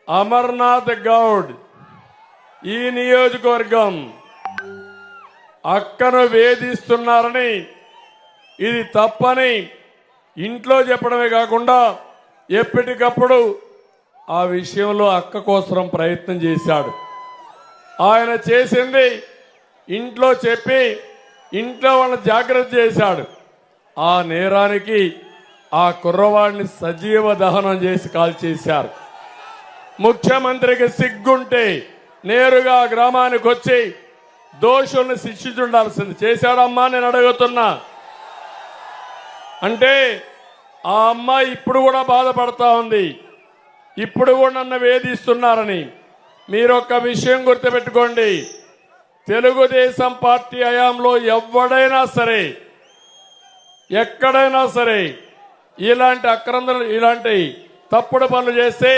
అమర్నాథ్ గౌడ్ ఈ నియోజకవర్గం అక్కను వేధిస్తున్నారని, ఇది తప్పని ఇంట్లో చెప్పడమే కాకుండా ఎప్పటికప్పుడు ఆ విషయంలో అక్క కోసం ప్రయత్నం చేశాడు. ఆయన చేసింది ఇంట్లో చెప్పి ఇంట్లో వాళ్ళని జాగ్రత్త చేశాడు. ఆ నేరానికి ఆ కుర్రవాడిని సజీవ దహనం చేసి కాల్చేశారు. ముఖ్యమంత్రికి సిగ్గుంటే నేరుగా గ్రామానికి వచ్చి దోషుల్ని శిక్షించుండాల్సింది. చేశాడమ్మా నేను అడుగుతున్నా. అంటే ఆ అమ్మాయి ఇప్పుడు కూడా బాధపడతా ఉంది, ఇప్పుడు కూడా నన్ను వేధిస్తున్నారని. మీరొక్క విషయం గుర్తుపెట్టుకోండి, తెలుగుదేశం పార్టీ హయాంలో ఎవడైనా సరే ఎక్కడైనా సరే ఇలాంటి తప్పుడు పనులు చేస్తే